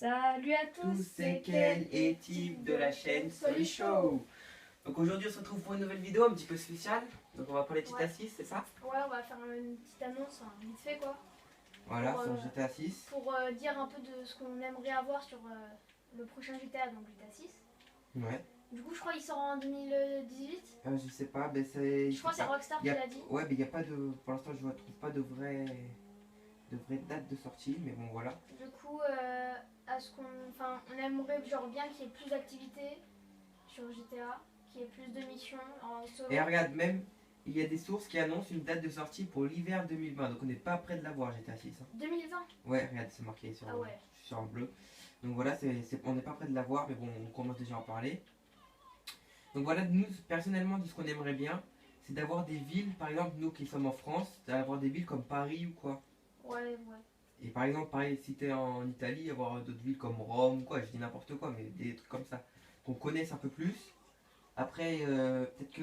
Salut à tous, c'est Ken et Tim de la chaîne Show. Donc aujourd'hui on se retrouve pour une nouvelle vidéo un petit peu spéciale. Donc on va parler de GTA 6, c'est ça? Ouais, on va faire une petite annonce, vite fait quoi. Voilà, Pour, sur GTA 6. Pour dire un peu de ce qu'on aimerait avoir sur le prochain GTA, donc GTA 6. Ouais. Du coup, je crois qu'il sort en 2018. Je sais pas, mais c'est. Je crois que c'est Rockstar qui l'a dit. Ouais, mais il n'y a pas de. Pour l'instant je ne trouve pas de vraie date de sortie, mais bon voilà. Du coup, on aimerait genre bien qu'il y ait plus d'activités sur GTA, qu'il y ait plus de missions en solo. Et regarde, même il y a des sources qui annoncent une date de sortie pour l'hiver 2020, donc on n'est pas près de l'avoir GTA 6. Hein. 2020. Ouais, regarde, c'est marqué sur, sur un bleu. Donc voilà, on n'est pas près de l'avoir, mais bon, on commence déjà à en parler. Donc voilà, nous, personnellement, ce qu'on aimerait bien, c'est d'avoir des villes, par exemple, nous qui sommes en France, d'avoir des villes comme Paris ou quoi. Ouais. Et par exemple, pareil, si t'es en Italie, avoir d'autres villes comme Rome, quoi, je dis n'importe quoi, mais des trucs comme ça, qu'on connaisse un peu plus. Après, peut-être que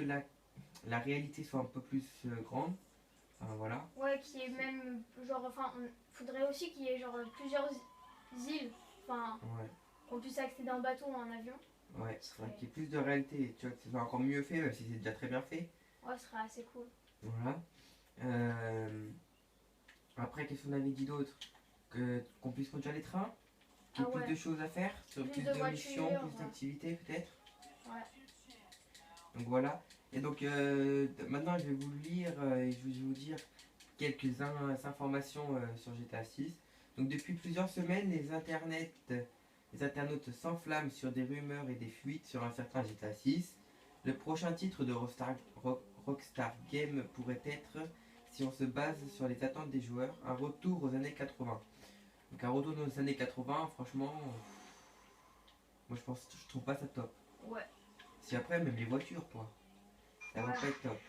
la réalité soit un peu plus grande. Enfin, voilà. Ouais, qui est même genre, faudrait aussi qu'il y ait genre plusieurs îles, Ouais. qu'on puisse accéder en bateau ou en avion. Ouais, c'est vrai qu'il y ait plus de réalité, tu vois, que ce soit encore mieux fait, même si c'est déjà très bien fait. Ouais, ce serait assez cool. Voilà. Après, qu'est-ce qu'on avait dit d'autre? Qu'on puisse conduire les trains, qu'il y ait plus de choses à faire, sur plus de missions, plus d'activités peut-être. Ouais. Donc voilà. Et donc maintenant je vais vous lire et je vais vous dire quelques informations sur GTA 6. Donc depuis plusieurs semaines, les internautes s'enflamment sur des rumeurs et des fuites sur un certain GTA 6. Le prochain titre de Rockstar Game pourrait être, si on se base sur les attentes des joueurs, un retour aux années 80. Donc un retour aux années 80, franchement, moi je trouve pas ça top. Ouais. Si après même les voitures quoi, ça va pas être top.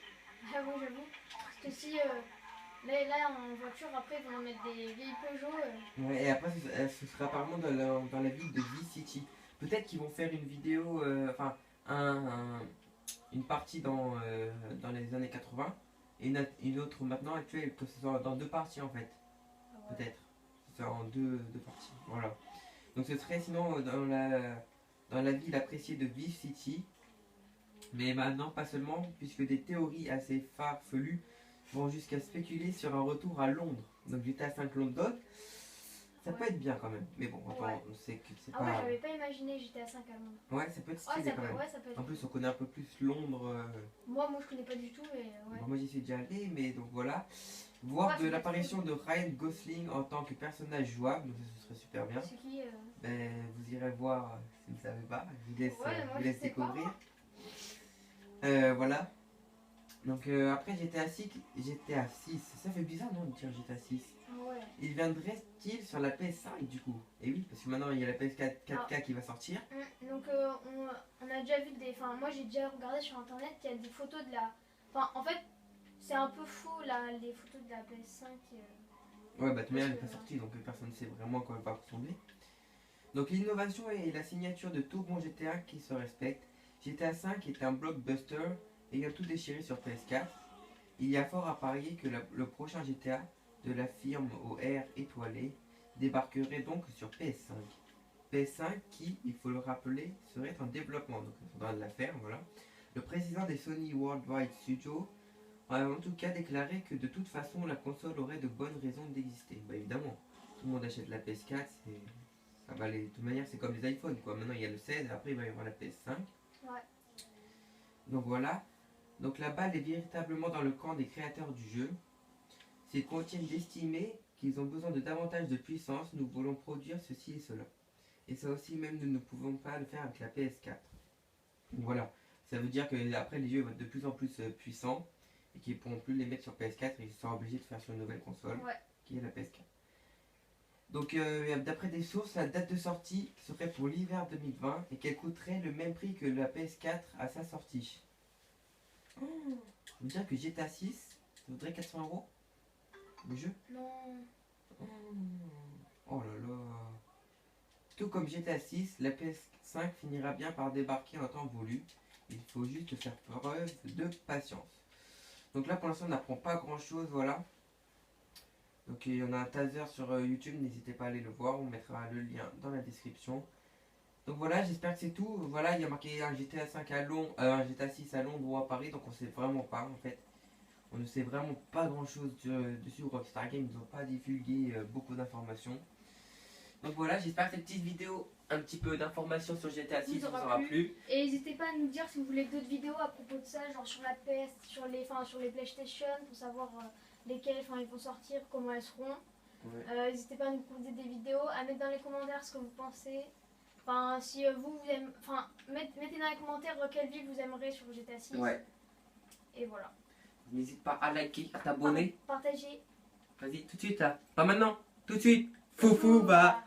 Ah oui, j'avoue. Parce que si là en voiture, après ils vont mettre des vieilles Peugeot. Ouais, et après ce sera apparemment dans la ville de V-City. Peut-être qu'ils vont faire une vidéo, enfin une partie dans les années 80 et une autre maintenant actuelle, que ce soit dans deux parties en fait. Ouais. Peut-être. Ce sera en deux parties. Voilà. Donc ce serait sinon dans la ville appréciée de Vive City. Mais maintenant, pas seulement, puisque des théories assez farfelues vont jusqu'à spéculer sur un retour à Londres. Donc GTA 5 London, ça peut être bien quand même. Mais bon, attends, on sait que c'est pas. Ah ouais, j'avais pas imaginé GTA 5 à Londres. Ouais, ça peut être stylé quand même. Ouais, ça peut être en plus, on connaît un peu plus Londres. Moi je connais pas du tout, mais ouais. Bon, moi j'y suis déjà allé, mais donc voilà. Voir de l'apparition de Ryan Gosling en tant que personnage jouable, donc ça ce serait super bien. C'est qui Ben, vous irez voir si vous ne savez pas. Je vous laisse découvrir. Voilà. Donc après GTA 6, ça fait bizarre non de dire GTA 6. Ouais. Il viendrait-il sur la PS5 du coup? Et oui, parce que maintenant il y a la PS4 4K qui va sortir. Donc on a déjà vu des... Enfin moi j'ai déjà regardé sur internet, il y a des photos de la... Enfin en fait c'est un peu faux là, les photos de la PS5. Ouais bah tout elle n'est pas sortie donc personne ne sait vraiment à quoi elle va ressembler. Donc l'innovation et la signature de tout bon GTA qui se respecte. GTA 5 est un blockbuster ayant tout déchiré sur PS4. Il y a fort à parier que le prochain GTA de la firme au R étoilé débarquerait donc sur PS5. PS5 qui, il faut le rappeler, serait en développement, donc il faudra de la faire, voilà. Le président des Sony Worldwide Studios a en tout cas déclaré que de toute façon la console aurait de bonnes raisons d'exister. Bah évidemment, tout le monde achète la PS4, ça va aller, de toute manière c'est comme les iPhones quoi, maintenant il y a le 16, après il va y avoir la PS5. Ouais. Donc voilà, donc la balle est véritablement dans le camp des créateurs du jeu. S'ils continuent d'estimer qu'ils ont besoin de davantage de puissance, nous voulons produire ceci et cela. Et ça aussi même nous ne pouvons pas le faire avec la PS4. Donc voilà, ça veut dire que après les jeux vont être de plus en plus puissants et qu'ils ne pourront plus les mettre sur PS4 et ils seront obligés de faire sur une nouvelle console qui est la PS4. Donc d'après des sources, la date de sortie serait pour l'hiver 2020 et qu'elle coûterait le même prix que la PS4 à sa sortie. Ça veut dire que GTA 6, ça vaudrait 400 € le jeu? Non. Oh là là. Tout comme GTA 6, la PS5 finira bien par débarquer en temps voulu. Il faut juste faire preuve de patience. Donc là pour l'instant on n'apprend pas grand chose, voilà. Donc il y en a un taser sur YouTube, n'hésitez pas à aller le voir, on mettra le lien dans la description. Donc voilà, j'espère que c'est tout. Voilà, il y a marqué un GTA 5 à Londres, un GTA 6 à Londres ou à Paris, donc on sait vraiment pas en fait. On ne sait vraiment pas grand chose dessus. Rockstar Games, ils n'ont pas divulgué beaucoup d'informations. Donc voilà, j'espère que cette petite vidéo, un petit peu d'informations sur GTA 6 vous aura plu. Et n'hésitez pas à nous dire si vous voulez d'autres vidéos à propos de ça, genre sur la PS, sur les PlayStation, pour savoir lesquelles ils vont sortir, comment elles seront. Ouais. N'hésitez pas à nous proposer des vidéos, à mettre dans les commentaires ce que vous pensez. Si vous aimez, mettez dans les commentaires quelle ville vous aimerez sur GTA 6. Ouais. Et voilà. N'hésite pas à liker, à t'abonner. Partagez. Vas-y, tout de suite là. Pas maintenant, tout de suite. Foufou, bah.